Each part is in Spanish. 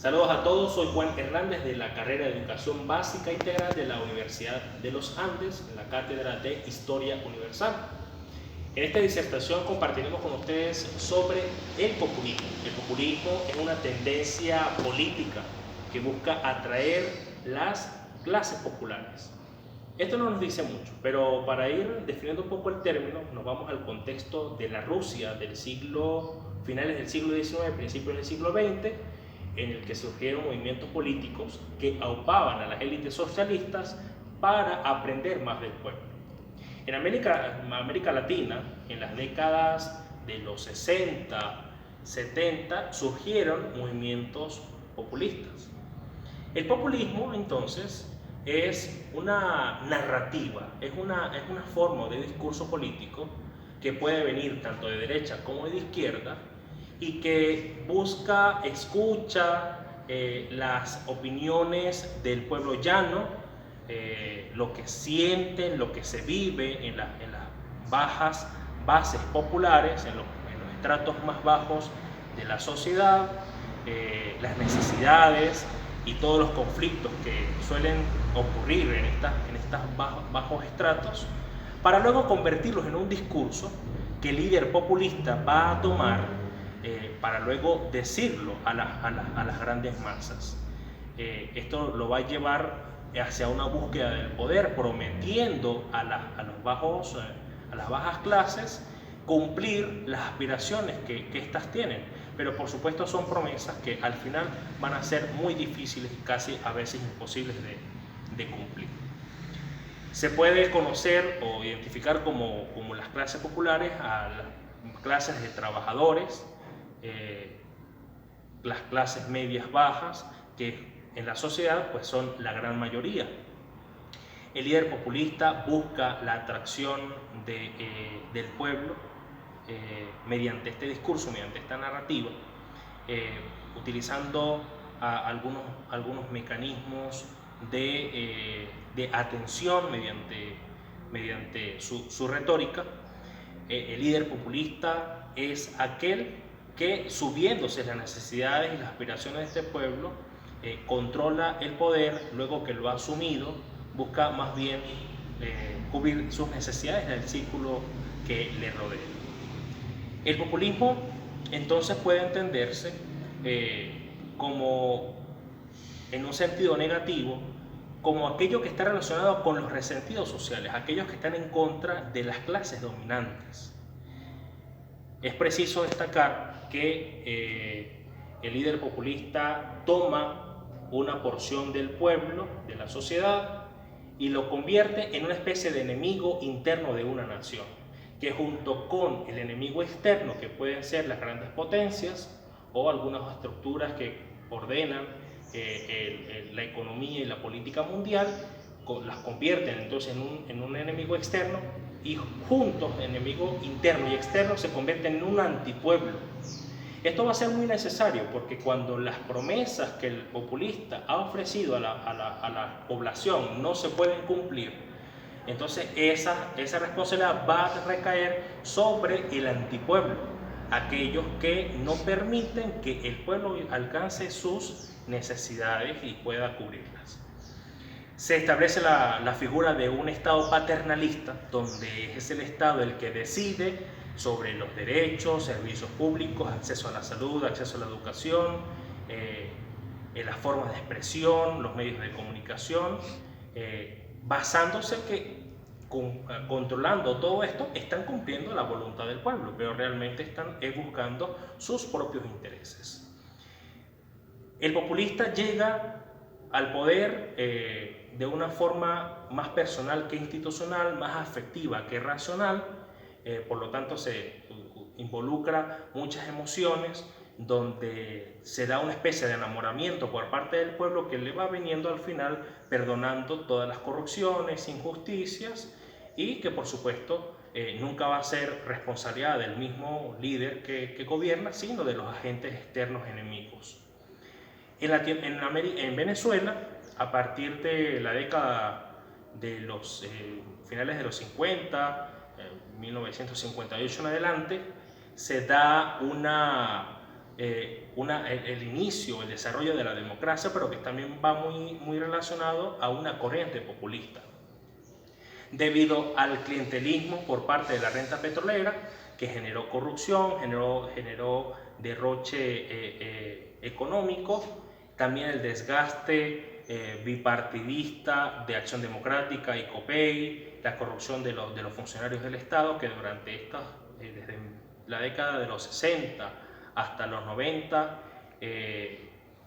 Saludos a todos, soy Juan Hernández de la carrera de Educación Básica Integral de la Universidad de los Andes, en la Cátedra de Historia Universal. En esta disertación compartiremos con ustedes sobre el populismo. El populismo es una tendencia política que busca atraer las clases populares. Esto no nos dice mucho, pero para ir definiendo un poco el término, nos vamos al contexto de la Rusia del finales del siglo XIX, principios del siglo XX, en el que surgieron movimientos políticos que aupaban a las élites socialistas para aprender más del pueblo. En América Latina, en las décadas de los 60, 70, surgieron movimientos populistas. El populismo, entonces, es una narrativa, es una forma de discurso político que puede venir tanto de derecha como de izquierda y que escucha las opiniones del pueblo llano, lo que sienten, lo que se vive en las bajas bases populares, en los estratos más bajos de la sociedad, las necesidades y todos los conflictos que suelen ocurrir en estos bajos estratos, para luego convertirlos en un discurso que el líder populista va a tomar para luego decirlo a las grandes masas. Esto lo va a llevar hacia una búsqueda del poder, prometiendo a las bajas clases cumplir las aspiraciones que éstas tienen. Pero por supuesto son promesas que al final van a ser muy difíciles y casi a veces imposibles de cumplir. Se puede conocer o identificar como las clases populares a las clases de trabajadores, las clases medias bajas, que en la sociedad pues son la gran mayoría. El líder populista busca la atracción del pueblo mediante este discurso, mediante esta narrativa, utilizando algunos mecanismos de atención mediante su retórica. El líder populista es aquel que, subiéndose las necesidades y las aspiraciones de este pueblo, controla el poder. Luego que lo ha asumido, busca más bien cubrir sus necesidades del círculo que le rodea. El populismo entonces puede entenderse como, en un sentido negativo, como aquello que está relacionado con los resentidos sociales, aquellos que están en contra de las clases dominantes. Es preciso destacar que el líder populista toma una porción del pueblo, de la sociedad, y lo convierte en una especie de enemigo interno de una nación, que junto con el enemigo externo, que pueden ser las grandes potencias o algunas estructuras que ordenan la economía y la política mundial, las convierten entonces en un enemigo externo, y juntos, enemigo interno y externo, se convierten en un antipueblo. Esto va a ser muy necesario porque cuando las promesas que el populista ha ofrecido a la población no se pueden cumplir, entonces esa responsabilidad va a recaer sobre el antipueblo, aquellos que no permiten que el pueblo alcance sus necesidades y pueda cubrirlas. Se establece la figura de un Estado paternalista, donde es el Estado el que decide sobre los derechos, servicios públicos, acceso a la salud, acceso a la educación, las formas de expresión, los medios de comunicación, basándose que controlando todo esto están cumpliendo la voluntad del pueblo, pero realmente están buscando sus propios intereses. El populista llega al poder de una forma más personal que institucional, más afectiva que racional, por lo tanto se involucra muchas emociones, donde se da una especie de enamoramiento por parte del pueblo que le va viniendo al final perdonando todas las corrupciones, injusticias, y que por supuesto nunca va a ser responsabilidad del mismo líder que gobierna, sino de los agentes externos enemigos. En Venezuela, a partir de la década de los finales de los 50, 1958 en adelante, se da el inicio, el desarrollo de la democracia, pero que también va muy relacionado a una corriente populista, debido al clientelismo por parte de la renta petrolera, que generó corrupción, generó derroche económico, también el desgaste bipartidista de Acción Democrática y COPEI, la corrupción de los funcionarios del Estado, que durante desde la década de los 60 hasta los 90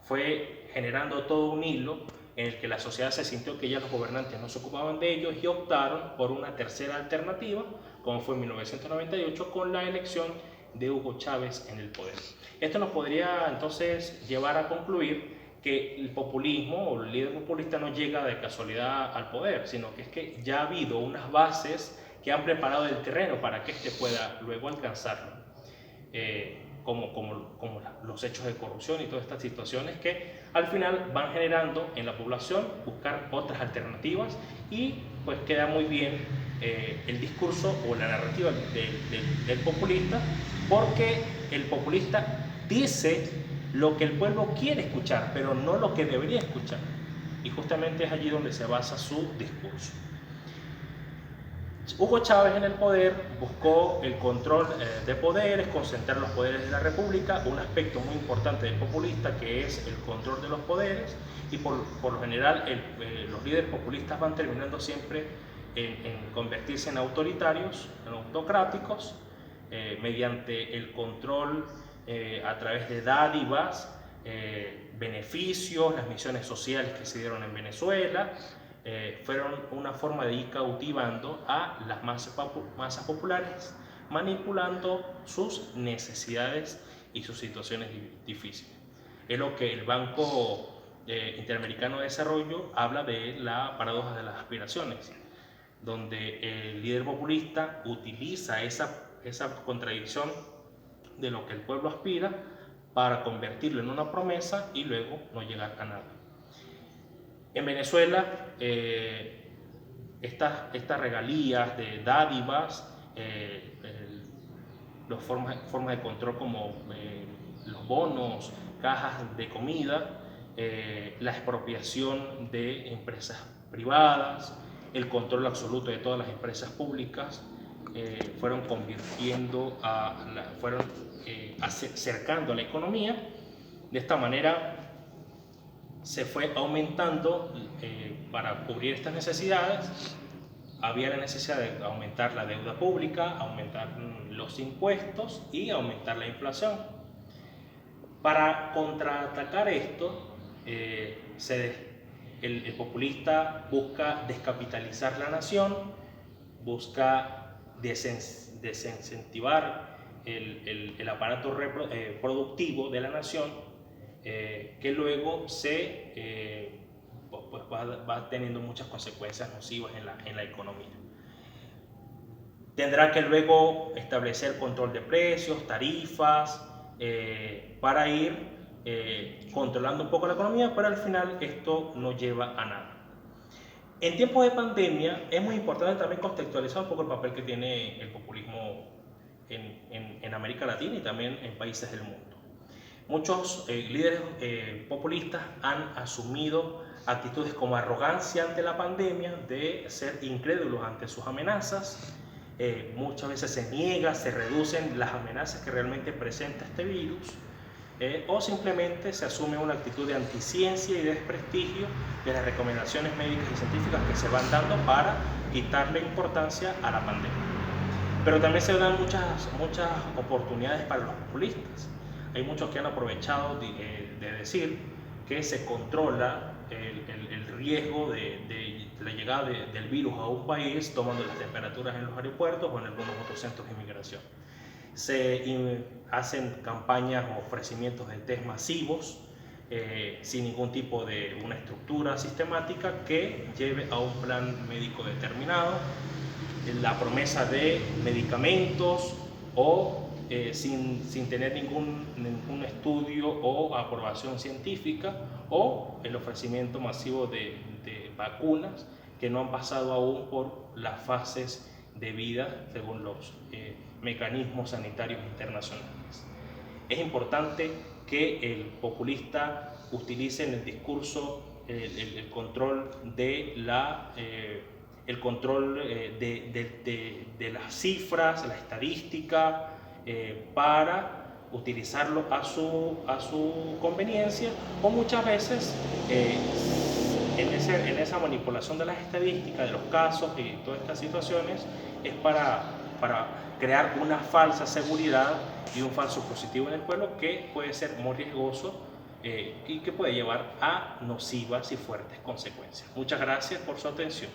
fue generando todo un hilo en el que la sociedad se sintió que ya los gobernantes no se ocupaban de ellos y optaron por una tercera alternativa, como fue en 1998 con la elección de Hugo Chávez en el poder. Esto nos podría entonces llevar a concluir que el populismo o el líder populista no llega de casualidad al poder, sino que es que ya ha habido unas bases que han preparado el terreno para que éste pueda luego alcanzarlo. Como los hechos de corrupción y todas estas situaciones que al final van generando en la población buscar otras alternativas, y pues queda muy bien el discurso o la narrativa del populista, porque el populista dice lo que el pueblo quiere escuchar, pero no lo que debería escuchar, y justamente es allí donde se basa su discurso. Hugo Chávez en el poder buscó el control de poderes, concentrar los poderes de la República, un aspecto muy importante del populista que es el control de los poderes, y por lo general los líderes populistas van terminando siempre en convertirse en autoritarios, en autocráticos, mediante el control a través de dádivas, beneficios, las misiones sociales que se dieron en Venezuela. Fueron una forma de ir cautivando a las masas populares, manipulando sus necesidades y sus situaciones difíciles. Es lo que el Banco Interamericano de Desarrollo habla de la paradoja de las aspiraciones, donde el líder populista utiliza esa contradicción de lo que el pueblo aspira para convertirlo en una promesa y luego no llegar a nada. En Venezuela, estas regalías de dádivas, las formas de control como los bonos, cajas de comida, la expropiación de empresas privadas, el control absoluto de todas las empresas públicas, fueron acercando a la economía. De esta manera se fue aumentando, para cubrir estas necesidades, había la necesidad de aumentar la deuda pública, aumentar los impuestos y aumentar la inflación. Para contraatacar esto, el populista busca descapitalizar la nación, busca desincentivar el aparato productivo de la nación, que luego va teniendo muchas consecuencias nocivas en la economía. Tendrá que luego establecer control de precios, tarifas, para ir controlando un poco la economía, pero al final esto no lleva a nada. En tiempos de pandemia es muy importante también contextualizar un poco el papel que tiene el populismo en América Latina y también en países del mundo. Muchos líderes populistas han asumido actitudes como arrogancia ante la pandemia, de ser incrédulos ante sus amenazas. Muchas veces se reducen las amenazas que realmente presenta este virus, o simplemente se asume una actitud de anticiencia y desprestigio de las recomendaciones médicas y científicas que se van dando para quitarle importancia a la pandemia. Pero también se dan muchas oportunidades para los populistas. Hay muchos que han aprovechado de decir que se controla el riesgo de la llegada del virus a un país tomando las temperaturas en los aeropuertos o en algunos otros centros de inmigración. Se hacen campañas o ofrecimientos de test masivos sin ningún tipo de una estructura sistemática que lleve a un plan médico determinado, la promesa de medicamentos o sin tener ningún estudio o aprobación científica, o el ofrecimiento masivo de vacunas que no han pasado aún por las fases de vida según los mecanismos sanitarios internacionales. Es importante que el populista utilice en el discurso el control de de las cifras, la estadística, para utilizarlo a su conveniencia, o muchas veces en esa manipulación de las estadísticas, de los casos y todas estas situaciones, es para crear una falsa seguridad y un falso positivo en el pueblo, que puede ser muy riesgoso y que puede llevar a nocivas y fuertes consecuencias. Muchas gracias por su atención.